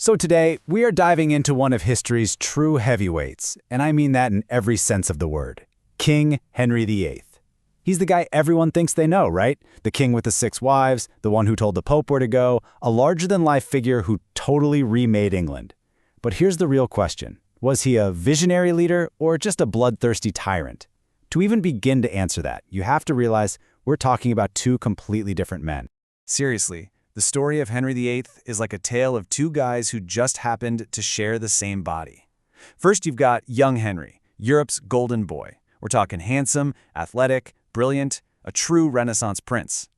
So today, we are diving into one of history's true heavyweights, and I mean that in every sense of the word. King Henry VIII. He's the guy everyone thinks they know, right? The king with the 6 wives, the one who told the Pope where to go, a larger-than-life figure who totally remade England. But here's the real question. Was he a visionary leader or just a bloodthirsty tyrant? To even begin to answer that, you have to realize we're talking about 2 completely different men. Seriously, the story of Henry VIII is like a tale of 2 guys who just happened to share the same body. First, you've got young Henry, Europe's golden boy. We're talking handsome, athletic, brilliant, a true Renaissance prince.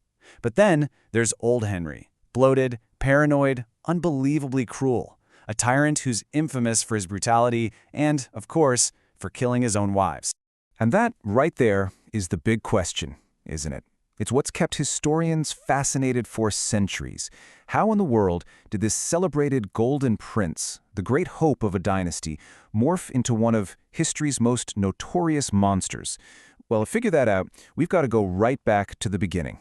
But then there's old Henry, bloated, paranoid, unbelievably cruel, a tyrant who's infamous for his brutality and, of course, for killing his own wives. And that, right there, is the big question, isn't it? It's what's kept historians fascinated for centuries. How in the world did this celebrated golden prince, the great hope of a dynasty, morph into one of history's most notorious monsters? Well, to figure that out, we've got to go right back to the beginning.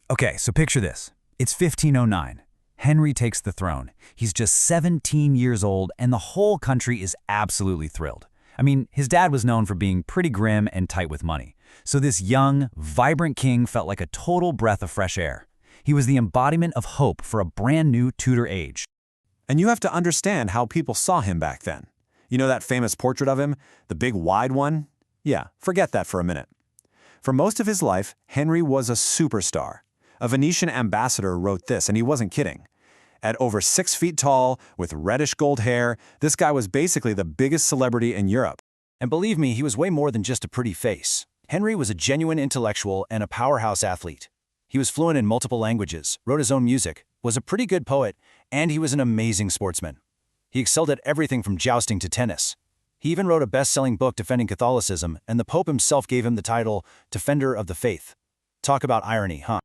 Okay, so picture this. It's 1509. Henry takes the throne. He's just 17 years old, and the whole country is absolutely thrilled. I mean, his dad was known for being pretty grim and tight with money. So this young, vibrant king felt like a total breath of fresh air. He was the embodiment of hope for a brand new Tudor age. And you have to understand how people saw him back then. You know that famous portrait of him, the big wide one? Yeah, forget that for a minute. For most of his life, Henry was a superstar. A Venetian ambassador wrote this, and he wasn't kidding. At over 6 feet tall, with reddish gold hair, this guy was basically the biggest celebrity in Europe. And believe me, he was way more than just a pretty face. Henry was a genuine intellectual and a powerhouse athlete. He was fluent in multiple languages, wrote his own music, was a pretty good poet, and he was an amazing sportsman. He excelled at everything from jousting to tennis. He even wrote a best-selling book defending Catholicism, and the Pope himself gave him the title Defender of the Faith. Talk about irony, huh?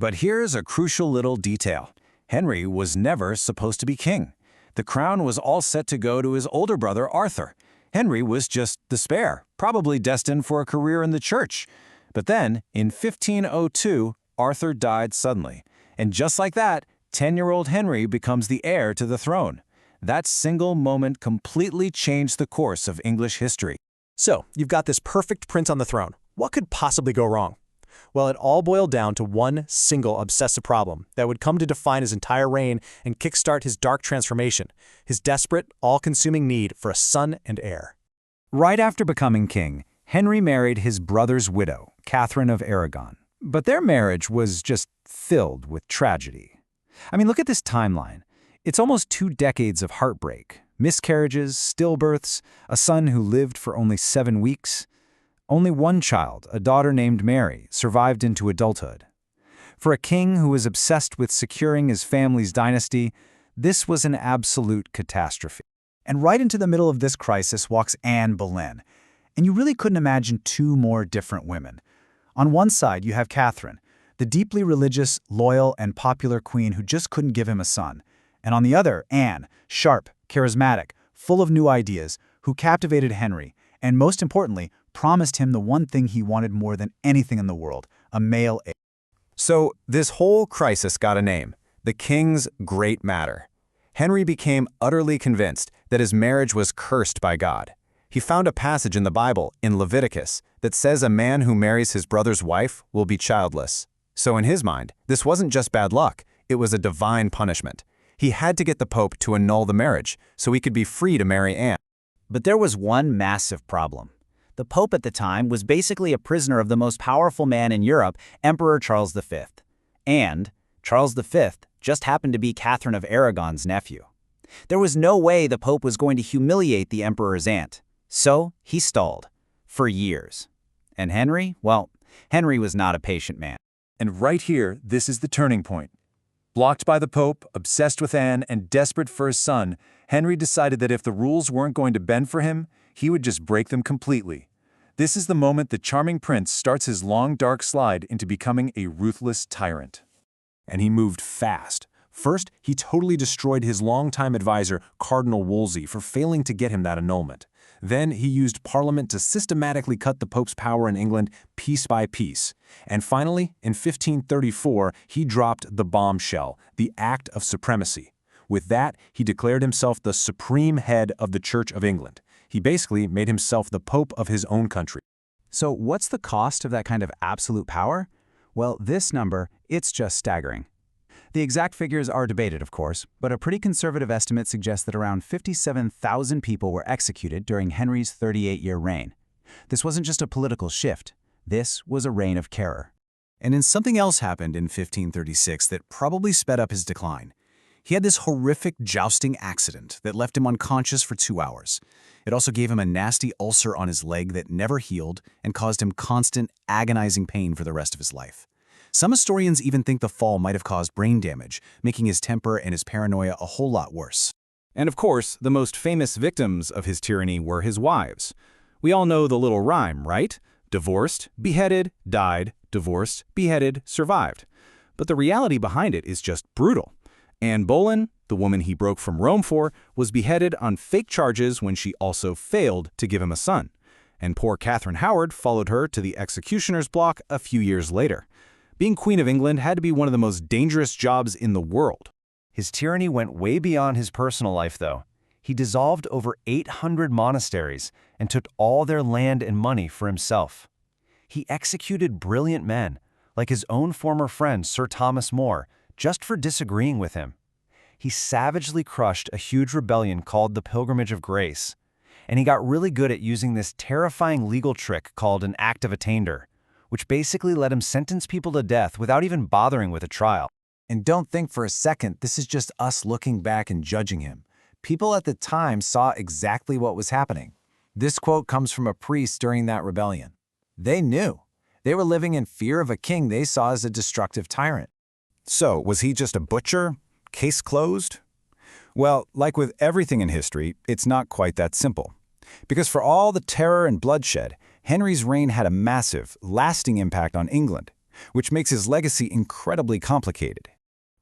But here's a crucial little detail. Henry was never supposed to be king. The crown was all set to go to his older brother, Arthur. Henry was just the spare, probably destined for a career in the church. But then, in 1502, Arthur died suddenly. And just like that, 10-year-old Henry becomes the heir to the throne. That single moment completely changed the course of English history. So, you've got this perfect prince on the throne. What could possibly go wrong? Well, it all boiled down to one single obsessive problem that would come to define his entire reign and kickstart his dark transformation, his desperate, all-consuming need for a son and heir. Right after becoming king, Henry married his brother's widow, Catherine of Aragon. But their marriage was just filled with tragedy. I mean, look at this timeline. It's almost 2 decades of heartbreak, miscarriages, stillbirths, a son who lived for only 7 weeks. Only one child, a daughter named Mary, survived into adulthood. For a king who was obsessed with securing his family's dynasty, this was an absolute catastrophe. And right into the middle of this crisis walks Anne Boleyn. And you really couldn't imagine 2 more different women. On one side, you have Catherine, the deeply religious, loyal, and popular queen who just couldn't give him a son. And on the other, Anne, sharp, charismatic, full of new ideas, who captivated Henry, and most importantly, promised him the one thing he wanted more than anything in the world, a male heir. So this whole crisis got a name, the King's Great Matter. Henry became utterly convinced that his marriage was cursed by God. He found a passage in the Bible, in Leviticus, that says a man who marries his brother's wife will be childless. So in his mind, this wasn't just bad luck, it was a divine punishment. He had to get the Pope to annul the marriage so he could be free to marry Anne. But there was one massive problem. The Pope at the time was basically a prisoner of the most powerful man in Europe, Emperor Charles V. And Charles V just happened to be Catherine of Aragon's nephew. There was no way the Pope was going to humiliate the emperor's aunt. So he stalled. For years. And Henry? Well, Henry was not a patient man. And right here, this is the turning point. Blocked by the Pope, obsessed with Anne, and desperate for his son, Henry decided that if the rules weren't going to bend for him, he would just break them completely. This is the moment the charming prince starts his long, dark slide into becoming a ruthless tyrant. And he moved fast. First, he totally destroyed his longtime advisor, Cardinal Wolsey, for failing to get him that annulment. Then he used Parliament to systematically cut the Pope's power in England piece by piece. And finally, in 1534, he dropped the bombshell, the Act of Supremacy. With that, he declared himself the supreme head of the Church of England. He basically made himself the Pope of his own country. So what's the cost of that kind of absolute power? Well, this number, it's just staggering. The exact figures are debated, of course, but a pretty conservative estimate suggests that around 57,000 people were executed during Henry's 38-year reign. This wasn't just a political shift. This was a reign of terror. And then something else happened in 1536 that probably sped up his decline. He had this horrific jousting accident that left him unconscious for 2 hours. It also gave him a nasty ulcer on his leg that never healed and caused him constant, agonizing pain for the rest of his life. Some historians even think the fall might have caused brain damage, making his temper and his paranoia a whole lot worse. And of course, the most famous victims of his tyranny were his wives. We all know the little rhyme, right? Divorced, beheaded, died, divorced, beheaded, survived. But the reality behind it is just brutal. Anne Boleyn, the woman he broke from Rome for, was beheaded on fake charges when she also failed to give him a son. And poor Catherine Howard followed her to the executioner's block a few years later. Being Queen of England had to be one of the most dangerous jobs in the world. His tyranny went way beyond his personal life, though. He dissolved over 800 monasteries and took all their land and money for himself. He executed brilliant men, like his own former friend Sir Thomas More, just for disagreeing with him. He savagely crushed a huge rebellion called the Pilgrimage of Grace, and he got really good at using this terrifying legal trick called an Act of Attainder, which basically let him sentence people to death without even bothering with a trial. And don't think for a second this is just us looking back and judging him. People at the time saw exactly what was happening. This quote comes from a priest during that rebellion. They knew. They were living in fear of a king they saw as a destructive tyrant. So, was he just a butcher? Case closed? Well, like with everything in history, it's not quite that simple. Because for all the terror and bloodshed, Henry's reign had a massive, lasting impact on England, which makes his legacy incredibly complicated.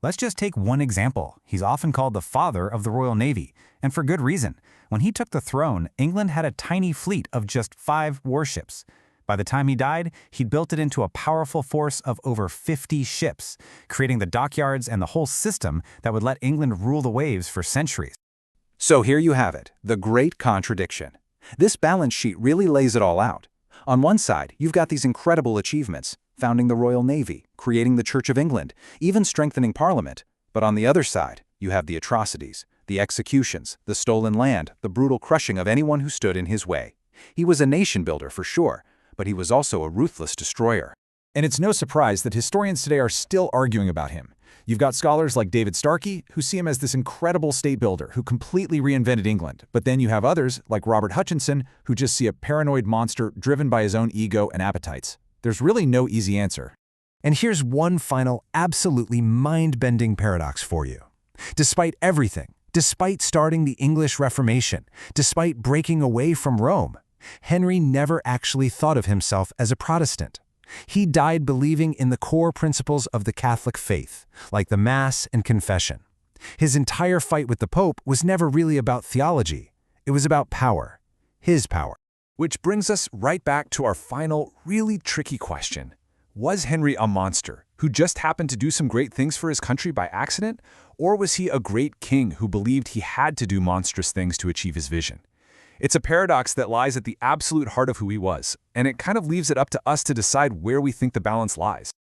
Let's just take one example. He's often called the father of the Royal Navy, and for good reason. When he took the throne, England had a tiny fleet of just 5 warships. By the time he died, he'd built it into a powerful force of over 50 ships, creating the dockyards and the whole system that would let England rule the waves for centuries. So here you have it, the great contradiction. This balance sheet really lays it all out. On one side, you've got these incredible achievements, founding the Royal Navy, creating the Church of England, even strengthening Parliament. But on the other side, you have the atrocities, the executions, the stolen land, the brutal crushing of anyone who stood in his way. He was a nation builder for sure, but he was also a ruthless destroyer. And it's no surprise that historians today are still arguing about him. You've got scholars like David Starkey, who see him as this incredible state builder who completely reinvented England. But then you have others, like Robert Hutchinson, who just see a paranoid monster driven by his own ego and appetites. There's really no easy answer. And here's one final, absolutely mind-bending paradox for you. Despite everything, despite starting the English Reformation, despite breaking away from Rome, Henry never actually thought of himself as a Protestant. He died believing in the core principles of the Catholic faith, like the Mass and confession. His entire fight with the Pope was never really about theology. It was about power, his power. Which brings us right back to our final, really tricky question. Was Henry a monster who just happened to do some great things for his country by accident? Or was he a great king who believed he had to do monstrous things to achieve his vision? It's a paradox that lies at the absolute heart of who he was, and it kind of leaves it up to us to decide where we think the balance lies.